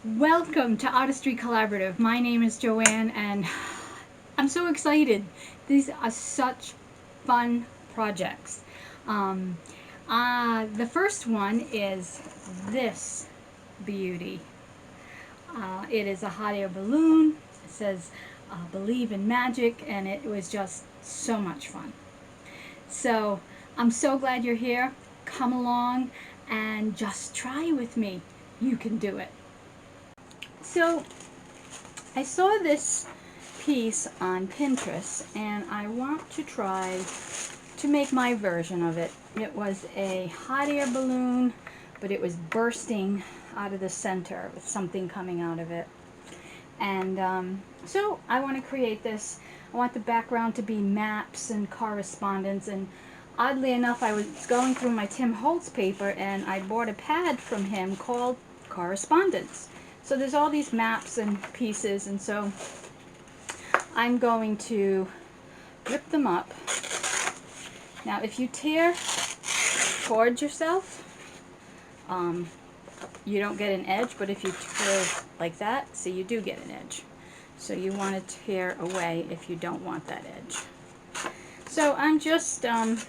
Welcome to Artistry Collaborative. My name is JoAnn and I'm so excited. These are such fun projects. The first one is this beauty. It is a hot air balloon. It says believe in magic, and it was just so much fun. So I'm so glad you're here. Come along and just try with me. You can do it. So I saw this piece on Pinterest and I want to try to make my version of it. It was a hot air balloon, but it was bursting out of the center with something coming out of it. And so I want to create this. I want the background to be maps and correspondence, and oddly enough I was going through my Tim Holtz paper and I bought a pad from him called Correspondence. So there's all these maps and pieces, and so I'm going to rip them up. Now if you tear towards yourself, you don't get an edge, but if you tear like that, see, you do get an edge. So you want to tear away if you don't want that edge. So I'm just going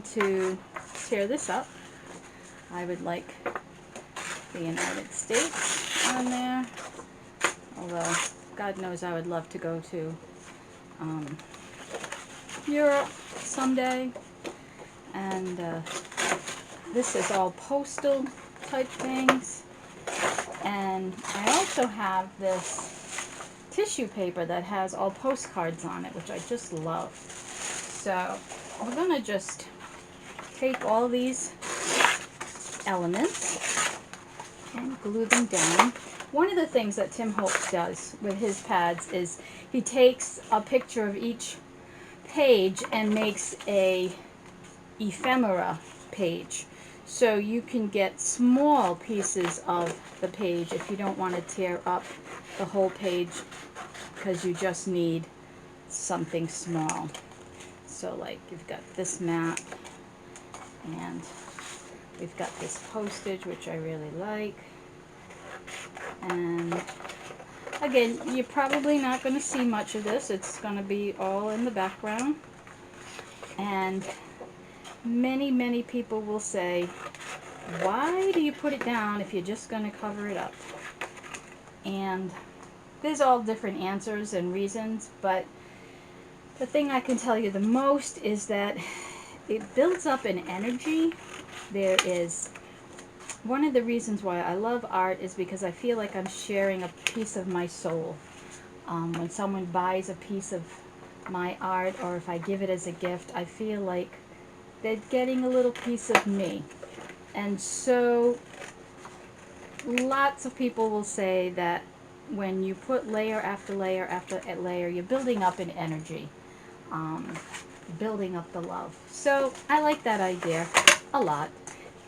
to tear this up. I would like the United States on there, although God knows I would love to go to Europe someday. And this is all postal type things. And I also have this tissue paper that has all postcards on it, which I just love. So we're going to just take all these elements and glue them down. One of the things that Tim Holtz does with his pads is he takes a picture of each page and makes a ephemera page, so you can get small pieces of the page if you don't want to tear up the whole page, because you just need something small. So like you've got this map, and we've got this postage, which I really like. And again, you're probably not going to see much of this. It's going to be all in the background. And many people will say, why do you put it down if you're just going to cover it up? And there's all different answers and reasons, but the thing I can tell you the most is that it builds up an energy. There is one of the reasons why I love art is because I feel like I'm sharing a piece of my soul. When someone buys a piece of my art, or if I give it as a gift, I feel like they're getting a little piece of me. And so lots of people will say that when you put layer after layer after layer, you're building up an energy, building up the love. So I like that idea a lot.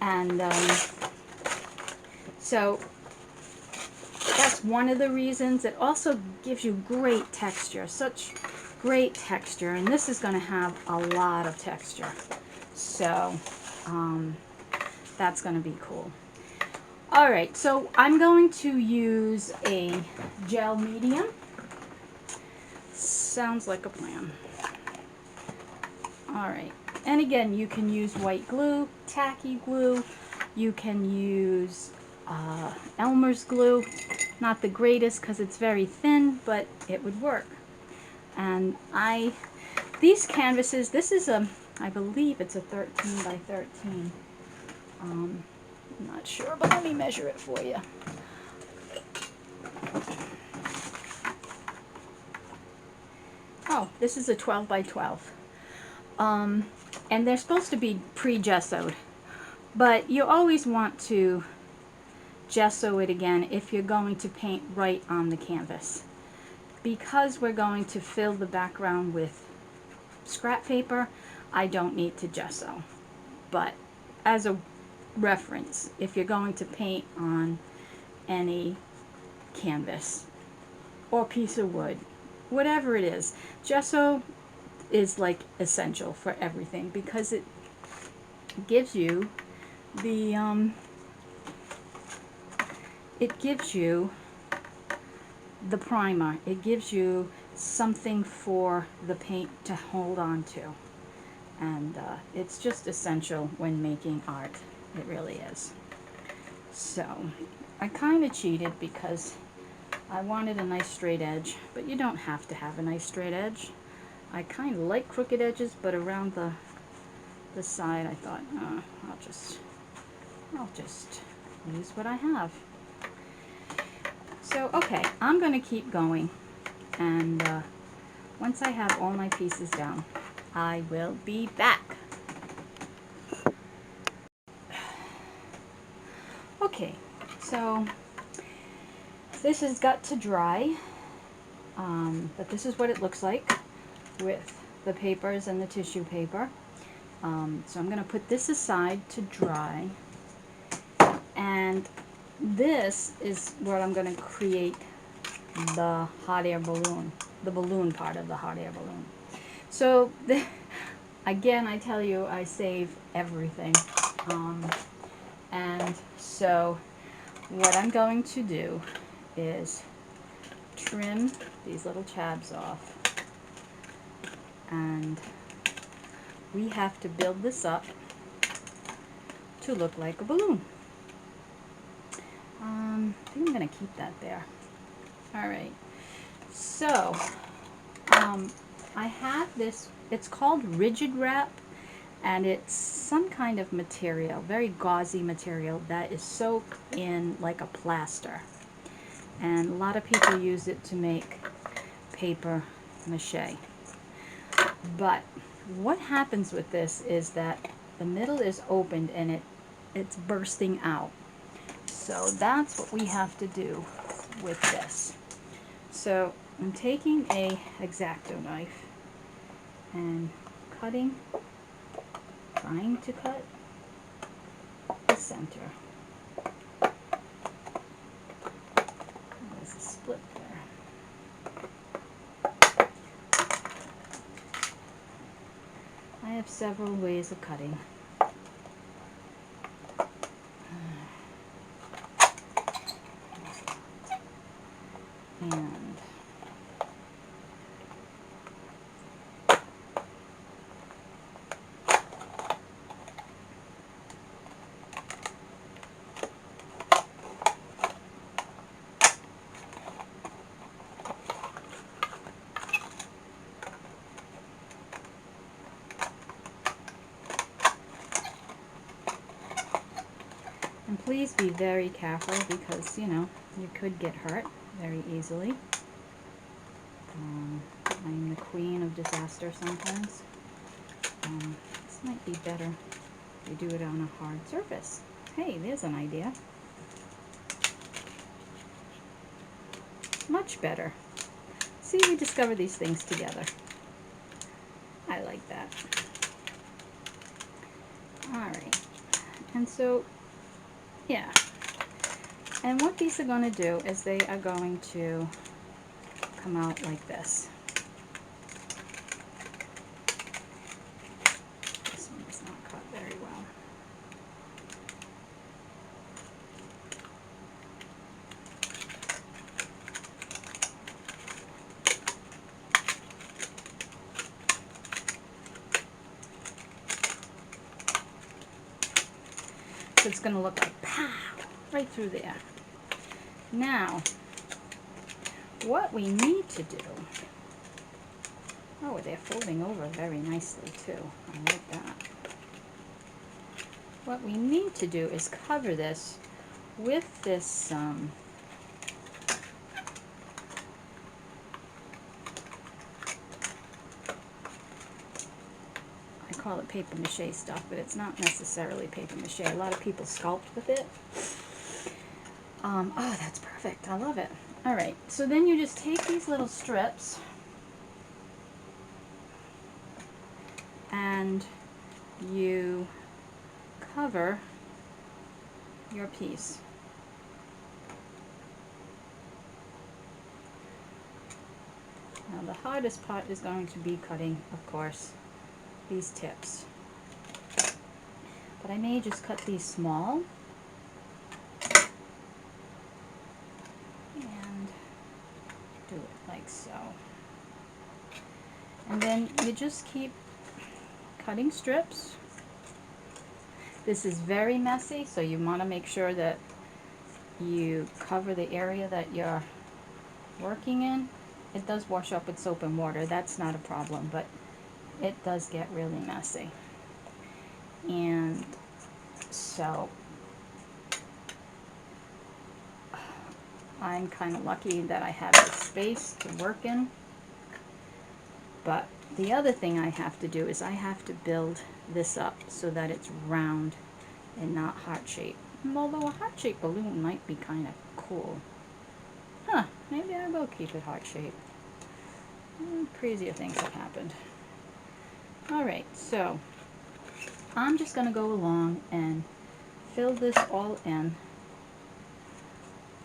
And so that's one of the reasons. It also gives you great texture, such great texture, and this is going to have a lot of texture. So that's going to be cool. Alright, so I'm going to use a gel medium. Sounds like a plan. Alright, and again, you can use white glue, tacky glue, you can use Elmer's glue. Not the greatest because it's very thin, but it would work. And these canvases, this is I believe it's a 13 by 13. I'm not sure, but let me measure it for you. Oh, this is a 12 by 12. And they're supposed to be pre-gessoed, but you always want to gesso it again if you're going to paint right on the canvas. Because we're going to fill the background with scrap paper, I don't need to gesso. But as a reference, if you're going to paint on any canvas or piece of wood, whatever it is, gesso is like essential for everything, because it gives you the it gives you the primer. It gives you something for the paint to hold on to. And it's just essential when making art. It really is. So I kind of cheated because I wanted a nice straight edge, but you don't have to have a nice straight edge. I kind of like crooked edges, but around the side I thought, I'll just use what I have. So okay, I'm going to keep going, and once I have all my pieces down, I will be back. Okay, so this has got to dry, but this is what it looks like with the papers and the tissue paper. So I'm going to put this aside to dry, and this is where I'm going to create the hot air balloon, the balloon part of the hot air balloon. So again, I tell you, I save everything. And so what I'm going to do is trim these little tabs off, and we have to build this up to look like a balloon. I think I'm going to keep that there. Alright, so I have this, it's called rigid wrap, and it's some kind of material, very gauzy material that is soaked in like a plaster. And a lot of people use it to make paper mache. But what happens with this is that the middle is opened and it's bursting out. So that's what we have to do with this. So I'm taking a X-Acto knife and cutting, trying to cut the center. There's a split there. I have several ways of cutting. And please be very careful because, you know, you could get hurt very easily. I'm the queen of disaster sometimes. This might be better if you do it on a hard surface. Hey, there's an idea. Much better. See, we discover these things together. I like that. Alright. And so, yeah. And what these are going to do is they are going to come out like this. This one is not cut very well. So it's going to look like pow, right through there. Now, what we need to do, oh, they're folding over very nicely too. I like that. What we need to do is cover this with this I call it paper mache stuff, but it's not necessarily paper mache. A lot of people sculpt with it. Oh, that's perfect. I love it. Alright, so then you just take these little strips and you cover your piece. Now the hardest part is going to be cutting, of course, these tips. But I may just cut these small. like so. And then you just keep cutting strips. This is very messy, so you want to make sure that you cover the area that you're working in. It does wash up with soap and water, that's not a problem, but it does get really messy. And so I'm kind of lucky that I have the space to work in. But the other thing I have to do is I have to build this up so that it's round and not heart-shaped. Although a heart-shaped balloon might be kind of cool. Huh, maybe I will keep it heart-shaped. Crazier things have happened. Alright, so I'm just going to go along and fill this all in,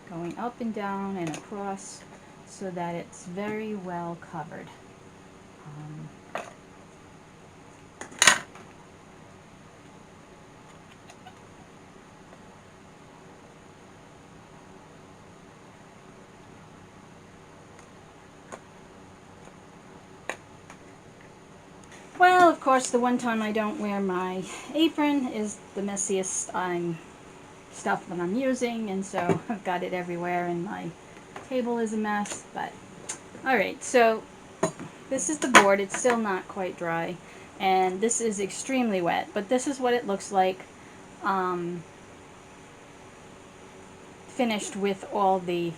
going up and down and across so that it's very well covered. Well, of course, the one time I don't wear my apron is the messiest stuff that I'm using, and so I've got it everywhere, and my table is a mess. But alright, so this is the board. It's still not quite dry, and this is extremely wet, but this is what it looks like finished with all the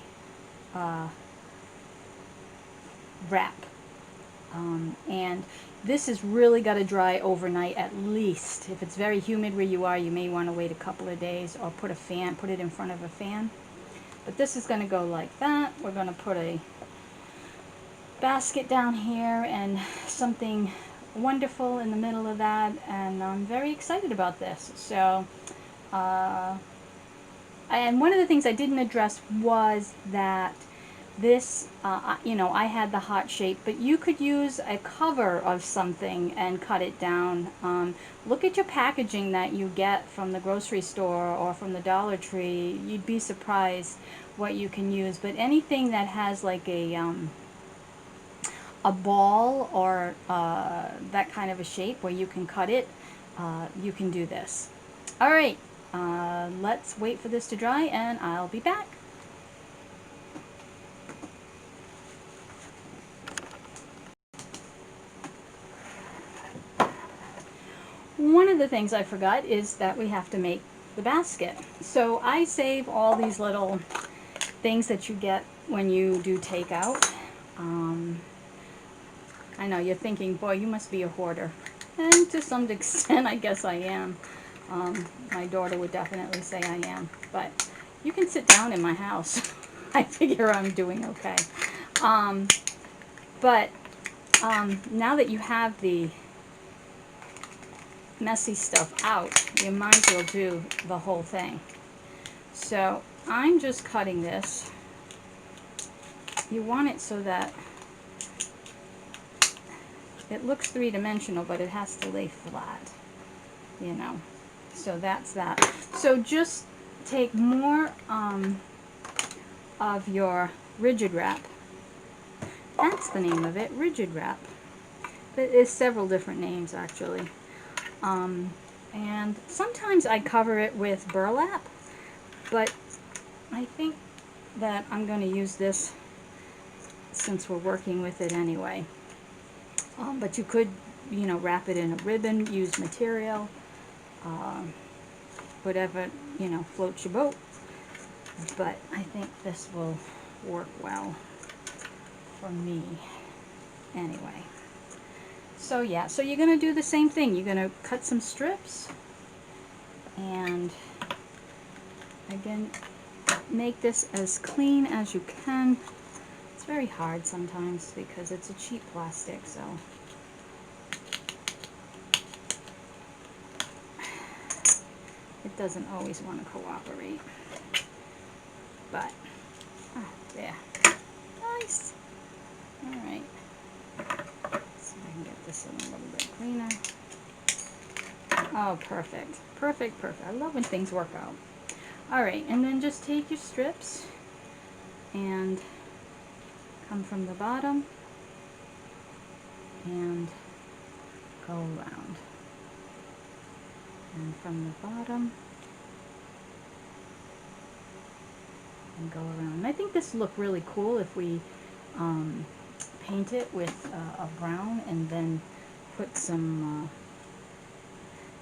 wrap. And this has really got to dry overnight at least. If it's very humid where you are, you may want to wait a couple of days or put it in front of a fan. But this is going to go like that. We're going to put a basket down here and something wonderful in the middle of that, and I'm very excited about this. So and one of the things I didn't address was that this, you know, I had the heart shape, but you could use a cover of something and cut it down. Look at your packaging that you get from the grocery store or from the Dollar Tree. You'd be surprised what you can use. But anything that has like a ball or that kind of a shape where you can cut it, you can do this. All right, let's wait for this to dry and I'll be back. One of the things I forgot is that we have to make the basket. So I save all these little things that you get when you do takeout. I know you're thinking, boy, you must be a hoarder. And to some extent, I guess I am. My daughter would definitely say I am. But you can sit down in my house. I figure I'm doing okay. But now that you have the messy stuff out, you might as well do the whole thing. So I'm just cutting this. You want it so that it looks three-dimensional, but it has to lay flat, you know. So that's that. So just take more of your rigid wrap. That's the name of it, rigid wrap. There's several different names actually. And sometimes I cover it with burlap, but I think that I'm going to use this since we're working with it anyway. But you could, you know, wrap it in a ribbon, use material, whatever, you know, floats your boat. But I think this will work well for me anyway. So yeah, so you're going to do the same thing. You're going to cut some strips and again make this as clean as you can. It's very hard sometimes because it's a cheap plastic, so it doesn't always want to cooperate. But there. Nice. Alright. So I can get this in a little bit cleaner. Oh, perfect. Perfect, perfect. I love when things work out. Alright, and then just take your strips and come from the bottom and go around. And from the bottom and go around. And I think this look really cool if we paint it with a brown and then put some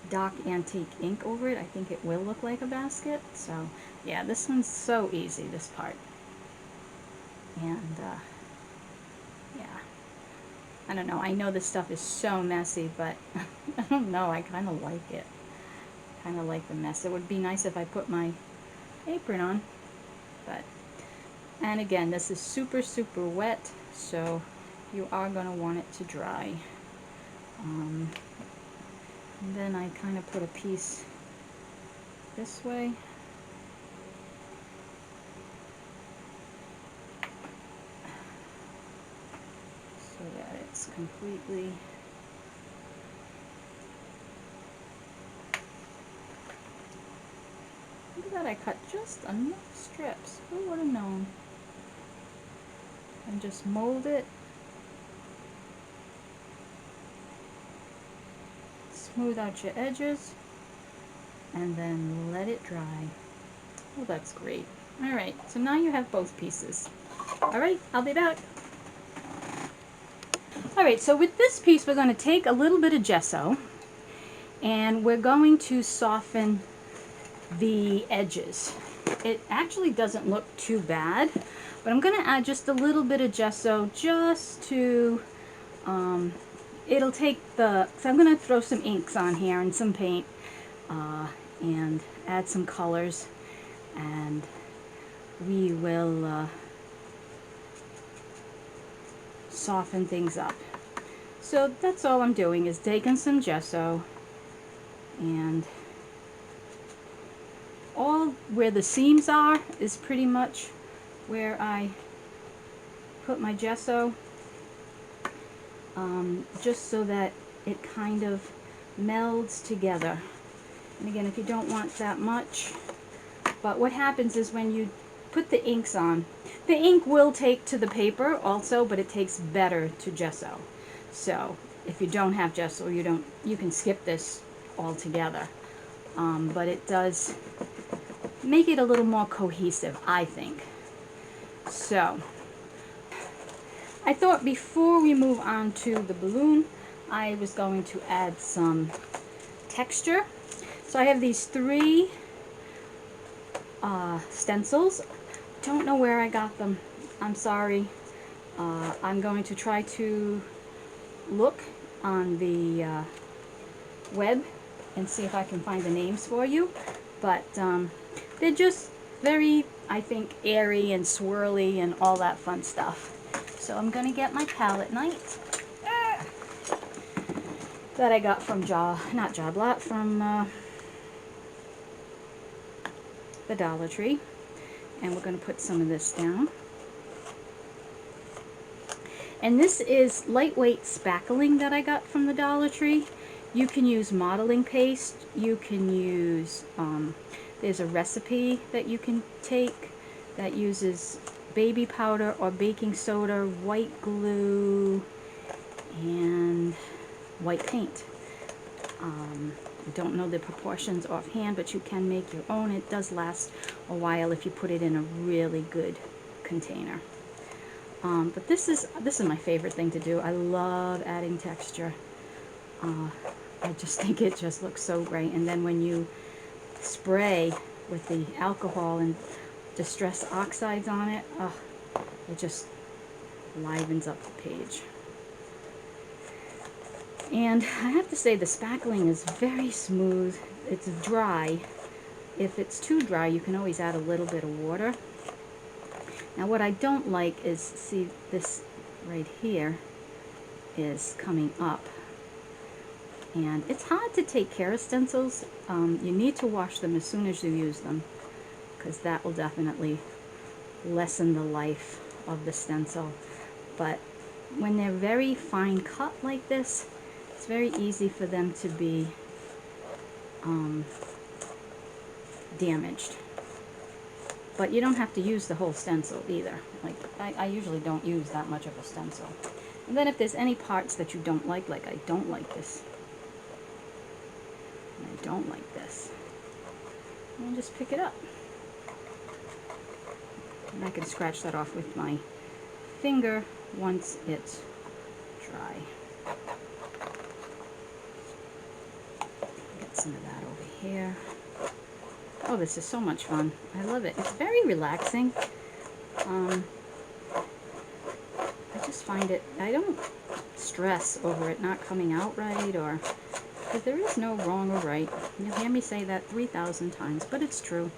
dark antique ink over it. I think it will look like a basket. So yeah, this one's so easy, this part. And yeah, I don't know, I know this stuff is so messy, but I don't know, I kind of like it. Kind of like the mess. It would be nice if I put my apron on, but, and again, this is super, super wet, so you are going to want it to dry. And then I kind of put a piece this way. So that it's completely look at that, I cut just enough strips. Who would have known? And just mold it. Smooth out your edges. And then let it dry. Oh, that's great. Alright, so now you have both pieces. Alright, I'll be back. Alright, so with this piece we're going to take a little bit of gesso and we're going to soften the edges. It actually doesn't look too bad, but I'm going to add just a little bit of gesso just to, it'll take the, so I'm going to throw some inks on here and some paint and add some colors, and we will soften things up. So that's all I'm doing, is taking some gesso, and all where the seams are is pretty much where I put my gesso, just so that it kind of melds together. And again, if you don't want that much, but what happens is when you put the inks on, the ink will take to the paper also, but it takes better to gesso. So if you don't have gesso, you can skip this altogether. But it does make it a little more cohesive, I think. So I thought before we move on to the balloon, I was going to add some texture. So I have these 3 stencils. Don't know where I got them. I'm sorry. I'm going to try to look on the web and see if I can find the names for you. But they're just very, I think, airy and swirly and all that fun stuff. So I'm going to get my palette knife that I got from from the Dollar Tree. And we're going to put some of this down. And this is lightweight spackling that I got from the Dollar Tree. You can use modeling paste. You can use, there's a recipe that you can take that uses baby powder or baking soda, white glue, and white paint. I don't know the proportions offhand, but you can make your own. It does last a while if you put it in a really good container. But this is my favorite thing to do. I love adding texture. I just think it just looks so great. And then when you spray with the alcohol and distress oxides on it, it just livens up the page. And I have to say the spackling is very smooth. It's dry. If it's too dry, you can always add a little bit of water. Now what I don't like is, see, this right here is coming up. And it's hard to take care of stencils. You need to wash them as soon as you use them, because that will definitely lessen the life of the stencil. But when they're very fine cut like this, it's very easy for them to be damaged. But you don't have to use the whole stencil either. Like, I usually don't use that much of a stencil. And then if there's any parts that you don't like I don't like this, and I don't like this, and just pick it up. And I can scratch that off with my finger once it's dry. Get some of that over here. Oh, this is so much fun. I love it. It's very relaxing. I just find it, I don't stress over it not coming out right, or, because there is no wrong or right. You'll hear me say that 3,000 times, but it's true.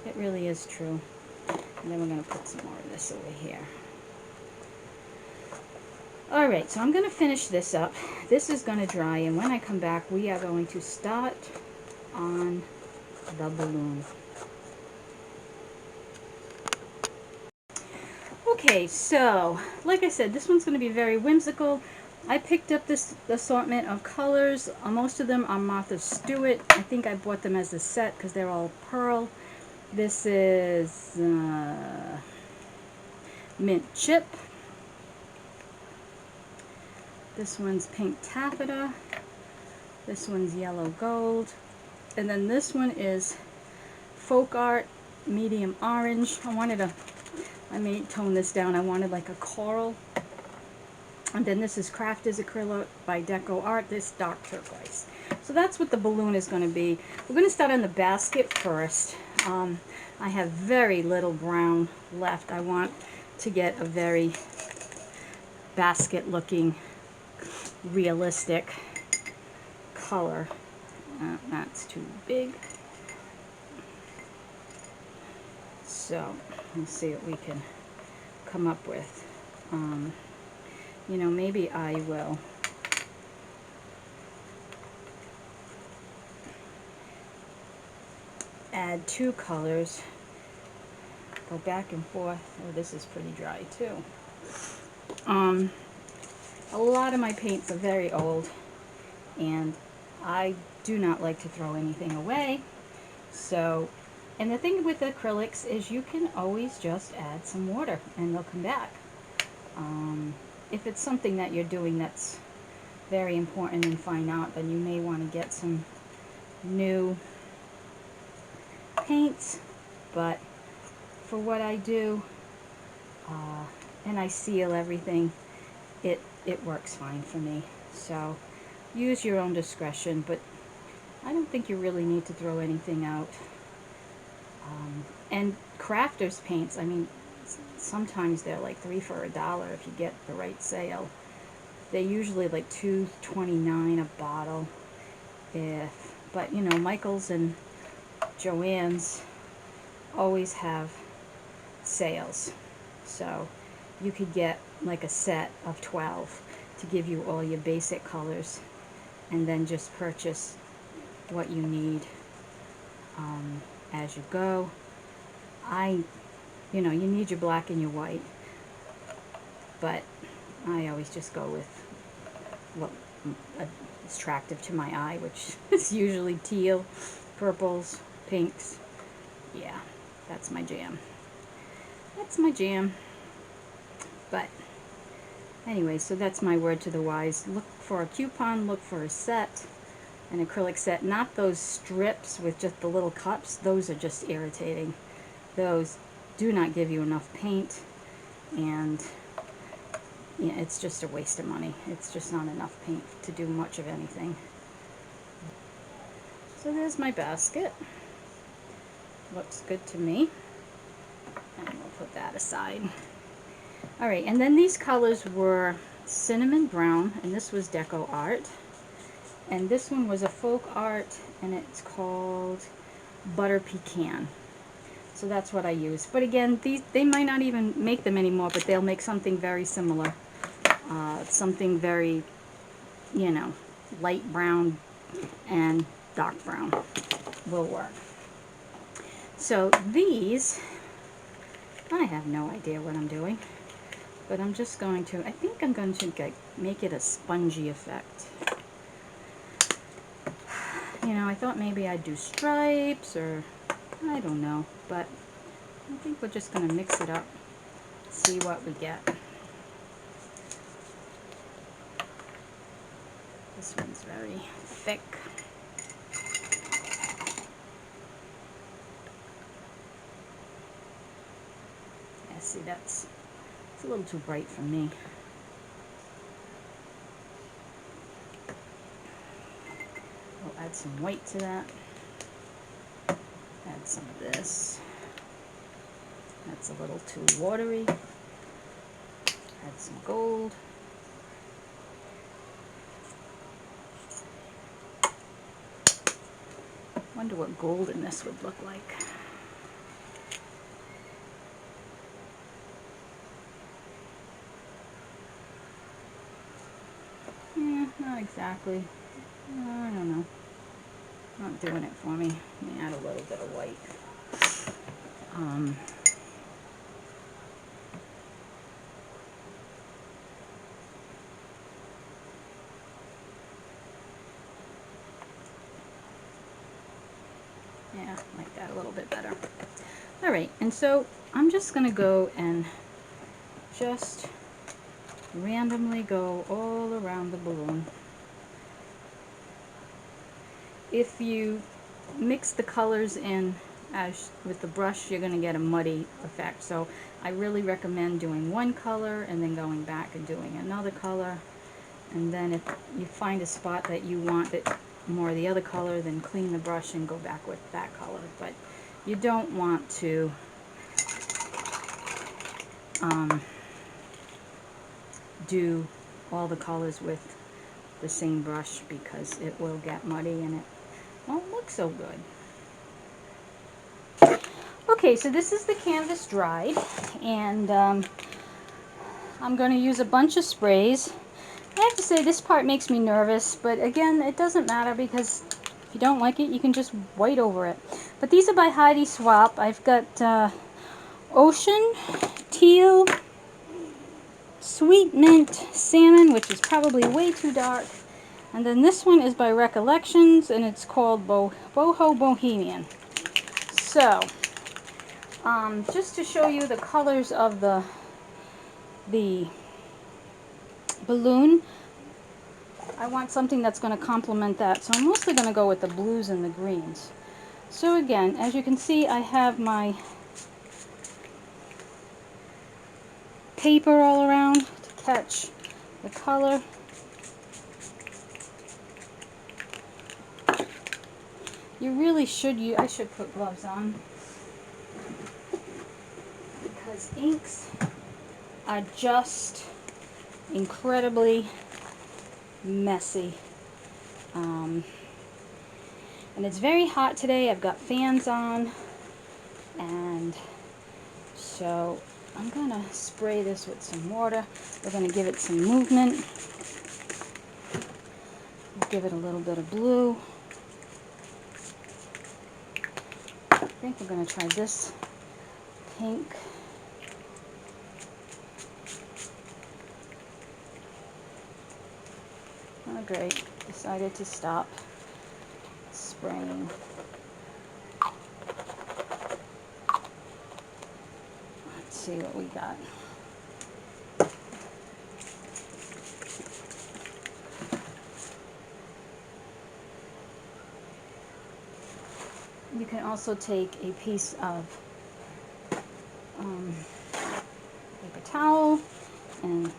It really is true. And then we're going to put some more of this over here. Alright, so I'm going to finish this up. This is going to dry, and when I come back, we are going to start on the balloon. Okay, so, like I said, this one's going to be very whimsical. I picked up this assortment of colors. Most of them are Martha Stewart. I think I bought them as a set because they're all pearl. This is mint chip. This one's pink taffeta. This one's yellow gold. And then this one is folk art medium orange. I may tone this down. I wanted like a coral. And then this is Crafters Acrylic by Deco Art, this dark turquoise. So that's what the balloon is going to be. We're going to start on the basket first. I have very little brown left. I want to get a very basket looking realistic color. That's too big. So let's see what we can come up with. You know, maybe I will add 2 colors, go back and forth. Oh, this is pretty dry too. A lot of my paints are very old, and I do not like to throw anything away. So, and the thing with acrylics is you can always just add some water and they'll come back. If it's something that you're doing that's very important in fine art, then you may want to get some new paints. But for what I do, and I seal everything, it works fine for me. So use your own discretion, but I don't think you really need to throw anything out. And crafters paints, I mean, sometimes they're like 3 for $1 if you get the right sale. They're usually like $2.29 a bottle. But you know, Michael's and JoAnn's always have sales, so you could get like a set of 12 to give you all your basic colors, and then just purchase what you need as you go. You know, you need your black and your white, but I always just go with what is attractive to my eye, which is usually teal, purples, pinks. Yeah, that's my jam. That's my jam. But anyway, so that's my word to the wise. Look for a coupon, look for a set, an acrylic set, not those strips with just the little cups. Those are just irritating. Those do not give you enough paint, and yeah, it's just a waste of money. It's just not enough paint to do much of anything. So there's my basket. Looks good to me. And we'll put that aside. Alright, and then these colors were cinnamon brown, and this was Deco Art. And this one was a folk art, and it's called Butter Pecan. So that's what I use. But again, they might not even make them anymore, but they'll make something very similar. Something very, you know, light brown and dark brown will work. So these, I have no idea what I'm doing, but I'm just going to, I think I'm going to make it a spongy effect. You know, I thought maybe I'd do stripes, or I don't know, but I think we're just going to mix it up, see what we get. This one's very thick. Yeah, see, it's a little too bright for me. We'll add some white to that. Add some of this. That's a little too watery. Add some gold. Wonder what gold in this would look like. Yeah, not exactly. I don't know. Not doing it for me. Let me add a little bit of white. Yeah, like that a little bit better. All right, and so I'm just going to go and just randomly go all around the balloon. If you mix the colors in as with the brush, you're going to get a muddy effect. So I really recommend doing one color and then going back and doing another color. And then if you find a spot that you want it more of the other color, then clean the brush and go back with that color. But you don't want to do all the colors with the same brush, because it will get muddy and it won't look so good. Okay, so this is the canvas dried, and I'm going to use a bunch of sprays. I have to say this part makes me nervous, but again, it doesn't matter, because if you don't like it, you can just white over it. But these are by Heidi Swap. I've got Ocean, Teal, Sweet Mint, Salmon, which is probably way too dark. And then this one is by Recollections, and it's called Boho Bohemian. So, just to show you the colors of the balloon, I want something that's going to complement that. So I'm mostly going to go with the blues and the greens. So again, as you can see, I have my paper all around to catch the color. You really should I should put gloves on, because inks are just incredibly messy. And it's very hot today. I've got fans on, and so I'm going to spray this with some water. We're going to give it some movement. Give it a little bit of blue. I think we're going to try this pink. Oh, great. Decided to stop spraying. Let's see what we got. You can also take a piece of paper towel and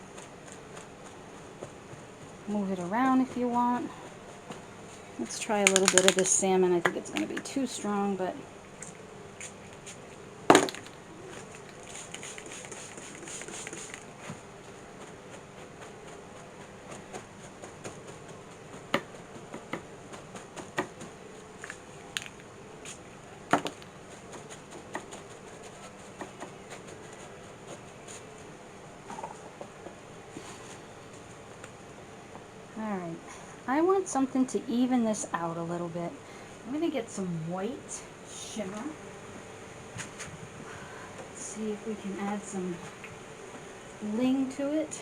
move it around if you want. Let's try a little bit of this salmon. I think it's going to be too strong, but alright. I want something to even this out a little bit. I'm going to get some white shimmer. Let's see if we can add some bling to it.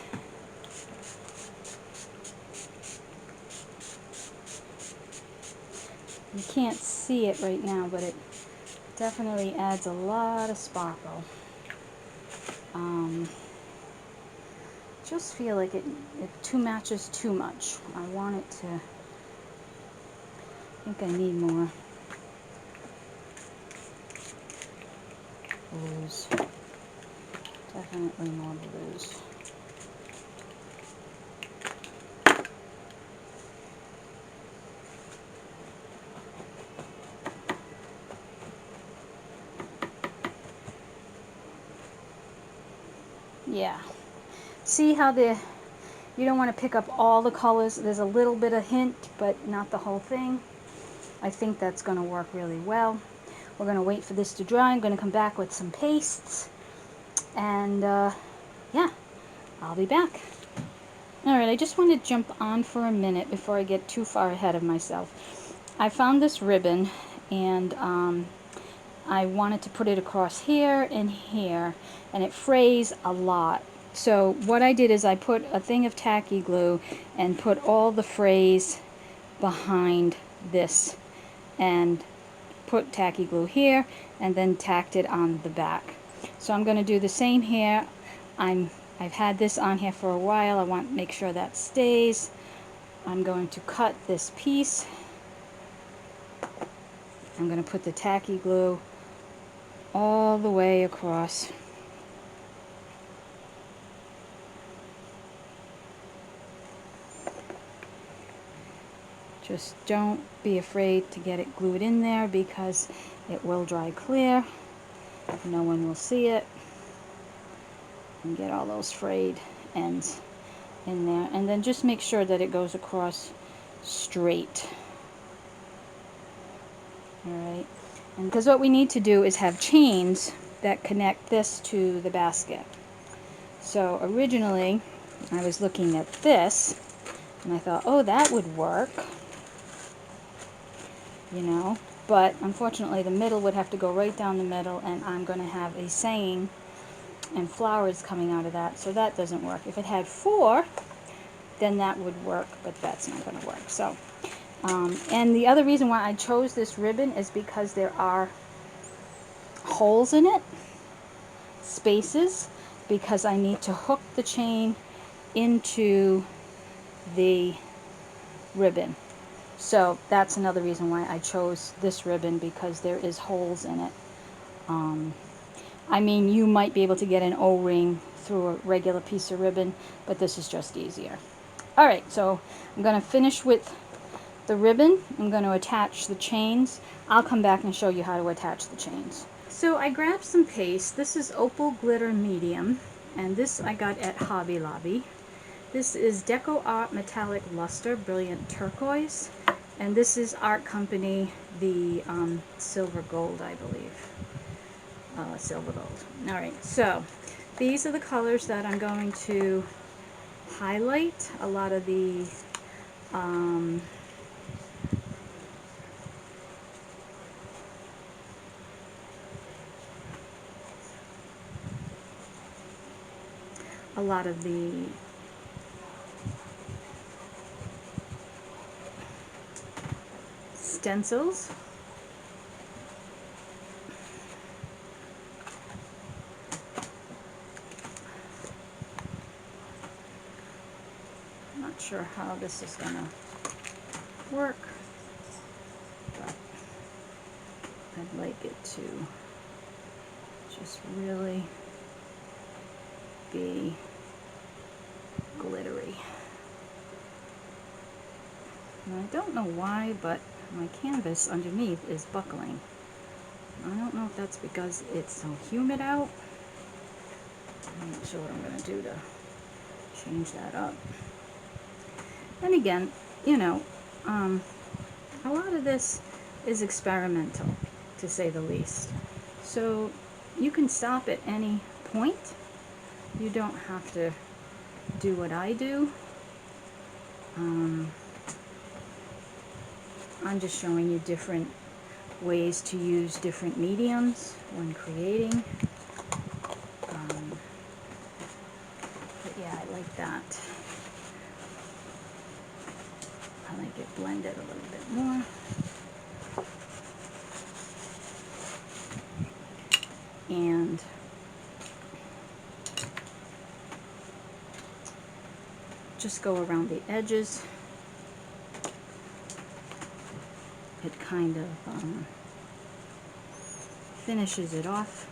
You can't see it right now, but it Definitely adds a lot of sparkle. Just feel like it too matches too much. I want it to, I think I need more blues. Definitely more blues. Yeah. See how you don't want to pick up all the colors. There's a little bit of hint, but not the whole thing. I think that's going to work really well. We're going to wait for this to dry. I'm going to come back with some pastes. And yeah, I'll be back. Alright, I just want to jump on for a minute before I get too far ahead of myself. I found this ribbon, and I wanted to put it across here and here, and it frays a lot. So what I did is I put a thing of tacky glue and put all the frays behind this, and put tacky glue here, and then tacked it on the back. So I'm going to do the same here. I've had this on here for a while. I want to make sure that stays. I'm going to cut this piece. I'm going to put the tacky glue all the way across. Just don't be afraid to get it glued in there, because it will dry clear. No one will see it. And get all those frayed ends in there. And then just make sure that it goes across straight. Alright. And because what we need to do is have chains that connect this to the basket. So originally I was looking at this, and I thought, oh, that would work, you know, but unfortunately the middle would have to go right down the middle, and I'm going to have a saying and flowers coming out of that, so that doesn't work. If it had 4, then that would work, but that's not going to work. So and the other reason why I chose this ribbon is because there are holes in it, spaces, because I need to hook the chain into the ribbon. So that's another reason why I chose this ribbon, because there is holes in it. I mean, you might be able to get an O-ring through a regular piece of ribbon, but this is just easier. Alright, so I'm going to finish with the ribbon. I'm going to attach the chains. I'll come back and show you how to attach the chains. So I grabbed some paste. This is Opal Glitter Medium, and this I got at Hobby Lobby. This is Deco Art Metallic Luster Brilliant Turquoise, and this is Art Company, the Silver Gold, I believe. Silver Gold. Alright, so these are the colors that I'm going to highlight. A lot of the stencils. I'm not sure how this is going to work, but I'd like it to just really be glittery. And I don't know why, but my canvas underneath is buckling. I don't know if that's because it's so humid out. I'm not sure what I'm going to do to change that up. And again, you know, a lot of this is experimental, to say the least. So you can stop at any point. You don't have to do what I do. I'm just showing you different ways to use different mediums when creating. But yeah, I like that. I like it blended a little bit more. and just go around the edges. It kind of finishes it off.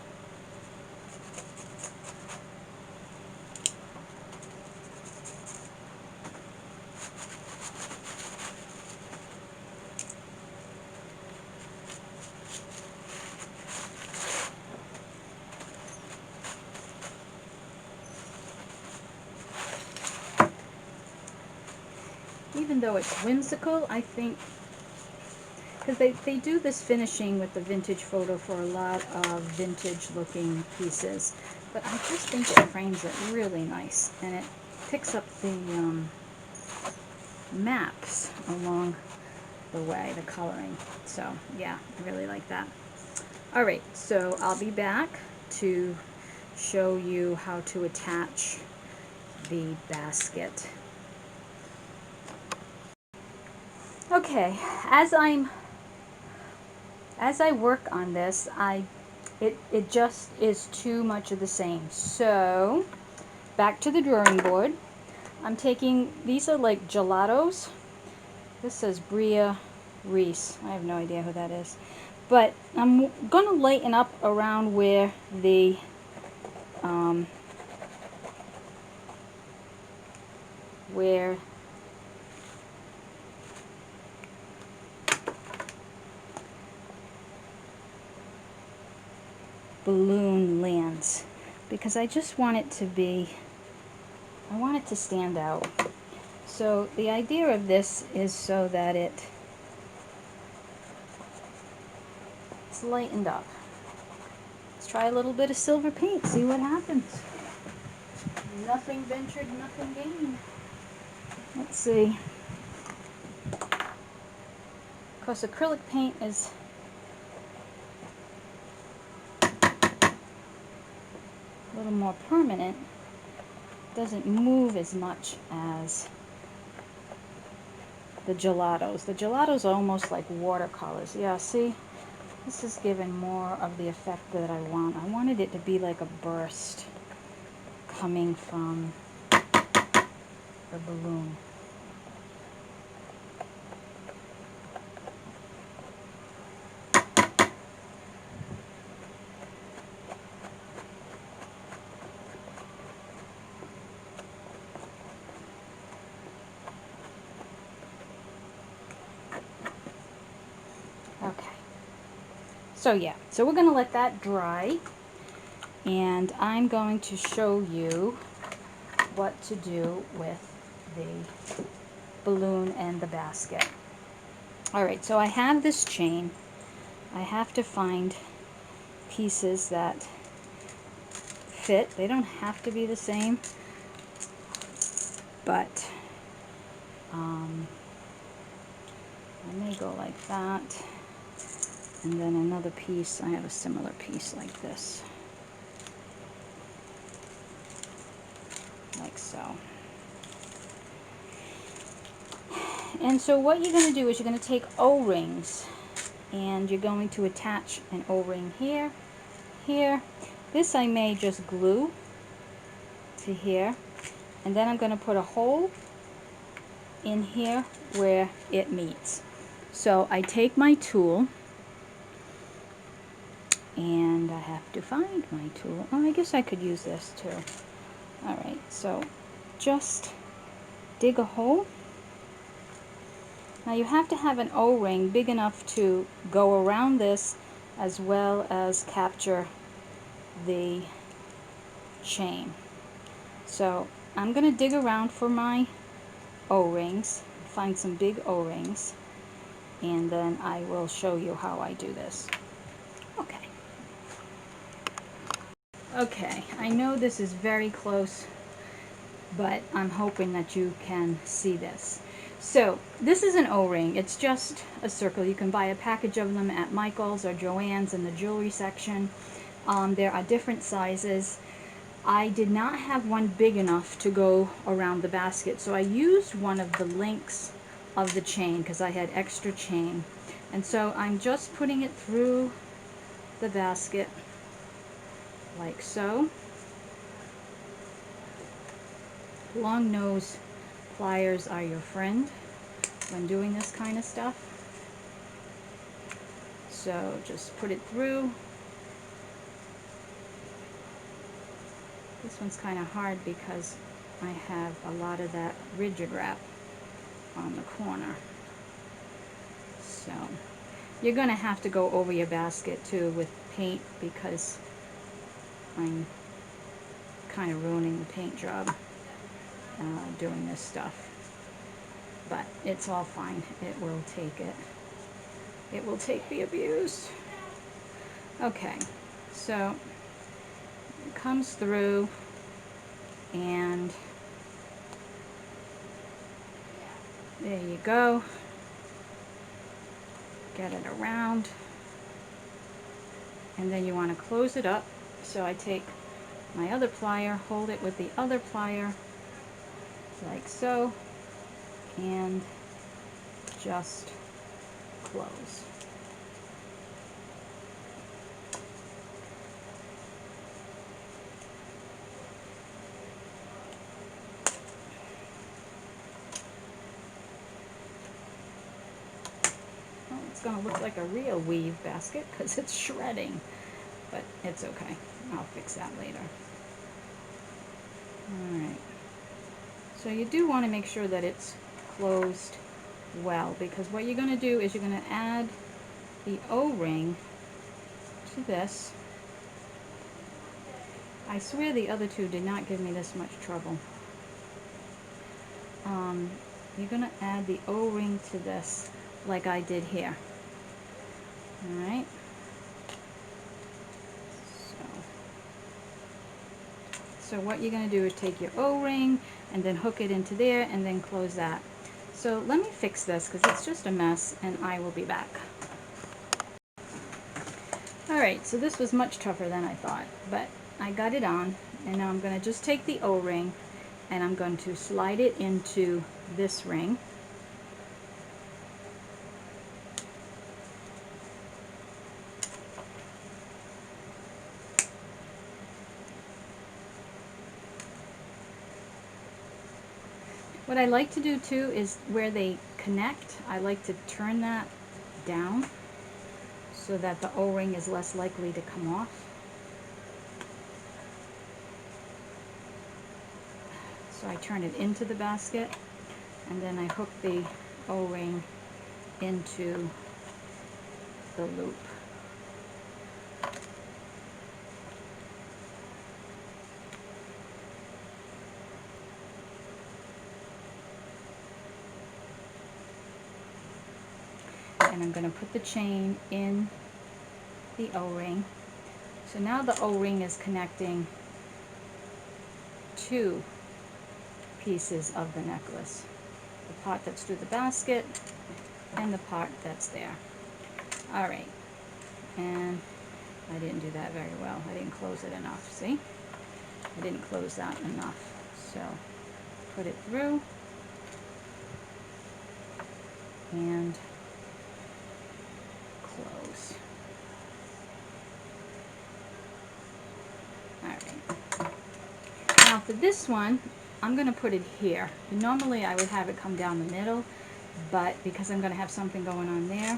Even though it's whimsical, I think, because they do this finishing with the vintage photo for a lot of vintage looking pieces, but I just think it frames it really nice, and it picks up the maps along the way, the coloring. So yeah, I really like that. Alright, so I'll be back to show you how to attach the basket. Okay, as I work on this, it just is too much of the same. So back to the drawing board. I'm taking, these are like gelatos. This says Bria Reese. I have no idea who that is. But I'm gonna lighten up around where the where balloon lands, because I just want it to be, I want it to stand out. So the idea of this is so that it's lightened up. Let's try a little bit of silver paint, see what happens. Nothing ventured, nothing gained. Let's see. Of course, acrylic paint is a little more permanent, doesn't move as much as the gelatos. The gelatos are almost like watercolors. Yeah, see? This is giving more of the effect that I want. I wanted it to be like a burst coming from the balloon. Okay. So yeah, so we're going to let that dry, and I'm going to show you what to do with the balloon and the basket. Alright, so I have this chain. I have to find pieces that fit. They don't have to be the same, but I may go like that. And then another piece, I have a similar piece like this. Like so. And so what you're going to do is you're going to take O-rings, and you're going to attach an O-ring here, here. This I may just glue to here, and then I'm going to put a hole in here where it meets. So I take my tool, and I have to find my tool. Oh, I guess I could use this too. Alright, so just dig a hole. Now you have to have an O-ring big enough to go around this as well as capture the chain. So I'm going to dig around for my O-rings, find some big O-rings, and then I will show you how I do this. Okay. Okay, I know this is very close, but I'm hoping that you can see this. So this is an O-ring. It's just a circle. You can buy a package of them at Michael's or JoAnn's in the jewelry section. There are different sizes. I did not have one big enough to go around the basket, so I used one of the links of the chain because I had extra chain. And so I'm just putting it through the basket like so. Long nose pliers are your friend when doing this kind of stuff. So just put it through. This one's kind of hard because I have a lot of that rigid wrap on the corner. So you're going to have to go over your basket too with paint because I'm kind of ruining the paint job doing this stuff. But it's all fine. It will take it. It will take the abuse. Okay, so it comes through and there you go. Get it around. And then you want to close it up. So I take my other plier, hold it with the other plier, like so, and just close. Well, it's going to look like a real weave basket because it's shredding, but it's okay. I'll fix that later. Alright, so you do want to make sure that it's closed well, because what you're going to do is you're going to add the O-ring to this. I swear the other two did not give me this much trouble. You're going to add the O-ring to this like I did here. Alright. So what you're going to do is take your O-ring and then hook it into there and then close that. So let me fix this because it's just a mess and I will be back. Alright, so this was much tougher than I thought, but I got it on, and now I'm going to just take the O-ring and I'm going to slide it into this ring. What I like to do too is where they connect, I like to turn that down so that the O-ring is less likely to come off. So I turn it into the basket and then I hook the O-ring into the loop. And I'm going to put the chain in the O-ring. So now the O-ring is connecting two pieces of the necklace. The part that's through the basket and the part that's there. Alright, and I didn't do that very well. I didn't close it enough, see? I didn't close that enough. So put it through and close. Alright. Now for this one, I'm going to put it here. Normally I would have it come down the middle, but because I'm going to have something going on there,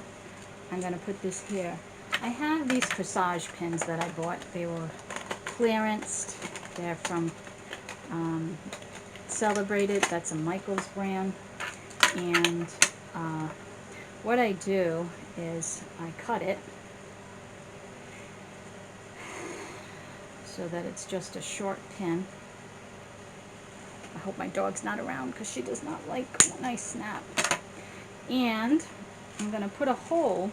I'm going to put this here. I have these corsage pins that I bought. They were clearanced. They're from Celebrated. That's a Michaels brand. And what I do is I cut it so that it's just a short pin. I hope my dog's not around because she does not like when I snap. And I'm going to put a hole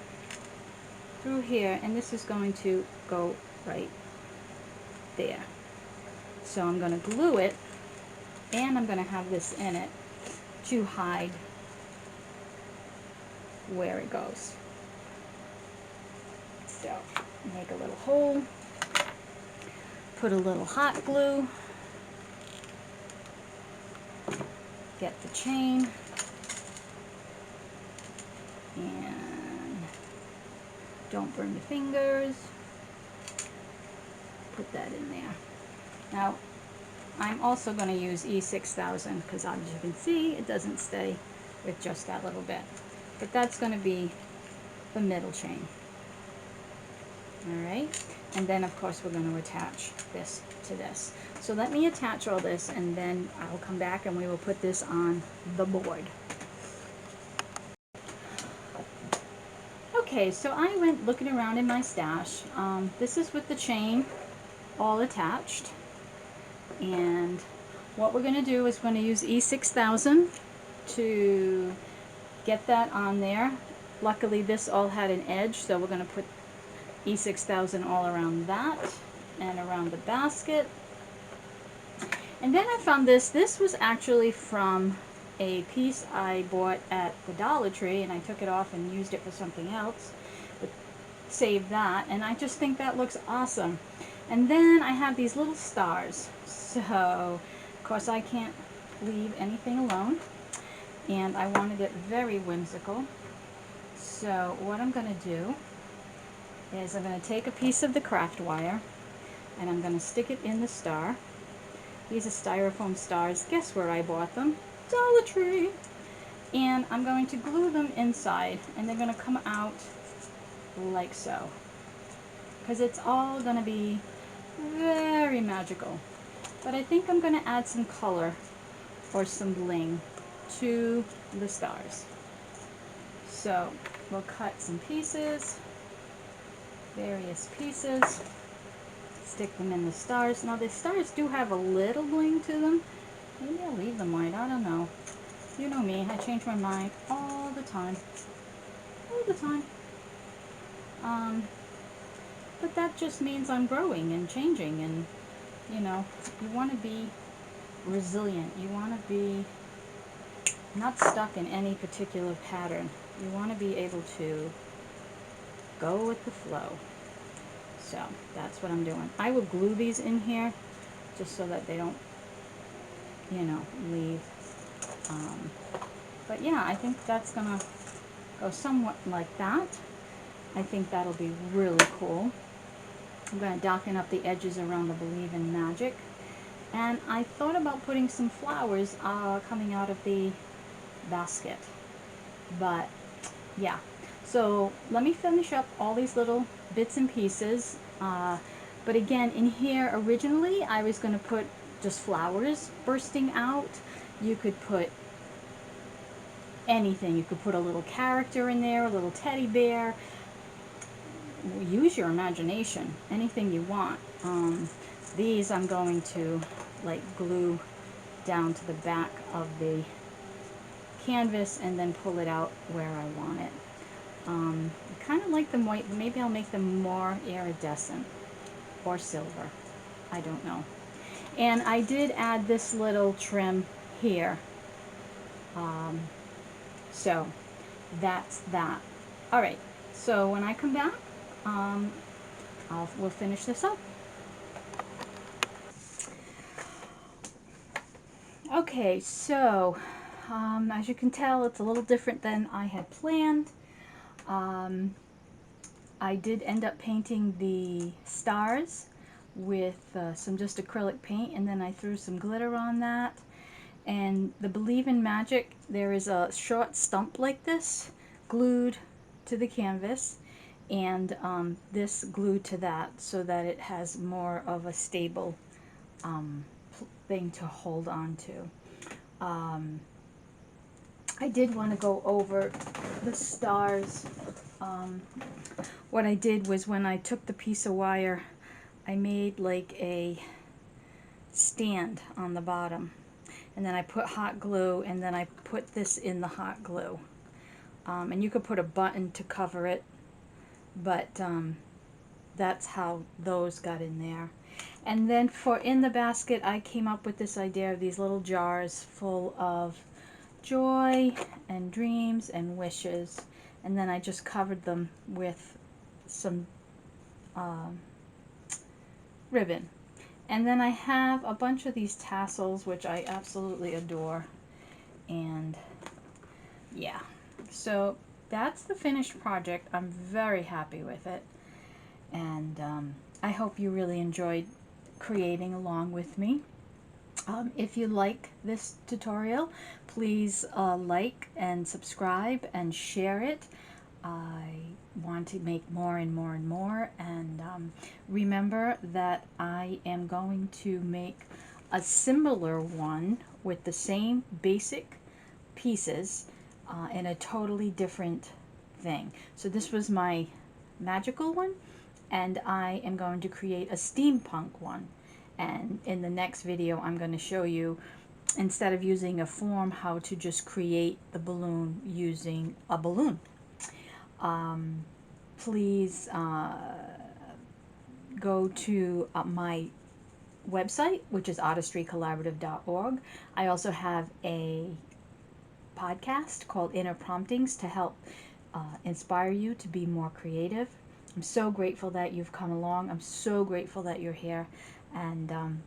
through here, and this is going to go right there. So I'm going to glue it, and I'm going to have this in it to hide where it goes. So make a little hole, put a little hot glue, get the chain, and don't burn your fingers. put that in there. Now, I'm also going to use E6000 because as you can see, it doesn't stay with just that little bit. But that's going to be the middle chain. Alright, and then of course we're going to attach this to this. So let me attach all this and then I'll come back and we will put this on the board. Okay, so I went looking around in my stash. This is with the chain all attached. And what we're going to do is we're going to use E6000 to get that on there. Luckily this all had an edge, so we're going to put E6000 all around that and around the basket. And then I found this. This was actually from a piece I bought at the Dollar Tree, and I took it off and used it for something else, but saved that, and I just think that looks awesome. And then I have these little stars, so of course I can't leave anything alone, and I wanted it very whimsical. So what I'm going to do is I'm going to take a piece of the craft wire and I'm going to stick it in the star. These are styrofoam stars. Guess where I bought them? Dollar Tree. And I'm going to glue them inside and they're going to come out like so. Because it's all going to be very magical. But I think I'm going to add some color or some bling to the stars. So we'll cut some pieces, various pieces, stick them in the stars. Now the stars do have a little bling to them. Maybe I'll leave them white, I don't know. You know me, I change my mind all the time. All the time. But that just means I'm growing and changing, and you know, you want to be resilient. You want to be not stuck in any particular pattern. You want to be able to go with the flow. So that's what I'm doing. I will glue these in here just so that they don't, you know, leave. But yeah, I think that's gonna go somewhat like that. I think that'll be really cool. I'm gonna darken up the edges around the Believe in Magic. And I thought about putting some flowers coming out of the basket. But yeah, so let me finish up all these little bits and pieces. But again, in here originally I was going to put just flowers bursting out. You could put anything. You could put a little character in there, a little teddy bear. Use your imagination, anything you want. These I'm going to like glue down to the back of the canvas and then pull it out where I want it. I kind of like them white, but maybe I'll make them more iridescent or silver. I don't know. And I did add this little trim here. So that's that. All right. So when I come back, we'll finish this up. Okay, so as you can tell, it's a little different than I had planned. I did end up painting the stars with some just acrylic paint, and then I threw some glitter on that. And the Believe in Magic, there is a short stump like this glued to the canvas, and this glued to that so that it has more of a stable thing to hold on to. I did want to go over the stars. What I did was when I took the piece of wire, I made like a stand on the bottom, and then I put hot glue, and then I put this in the hot glue. And you could put a button to cover it, but that's how those got in there. And then for in the basket, I came up with this idea of these little jars full of joy and dreams and wishes, and then I just covered them with some ribbon. And then I have a bunch of these tassels, which I absolutely adore. And yeah, so that's the finished project. I'm very happy with it. And I hope you really enjoyed creating along with me. If you like this tutorial, please like and subscribe and share it. I want to make more and more and more, and remember that I am going to make a similar one with the same basic pieces in a totally different thing. So this was my magical one, and I am going to create a steampunk one. And in the next video, I'm going to show you, instead of using a form, how to just create the balloon using a balloon. Please go to my website, which is artistrycollaborative.org. I also have a podcast called Inner Promptings to help inspire you to be more creative. I'm so grateful that you've come along. I'm so grateful that you're here. And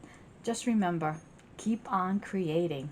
just remember, keep on creating.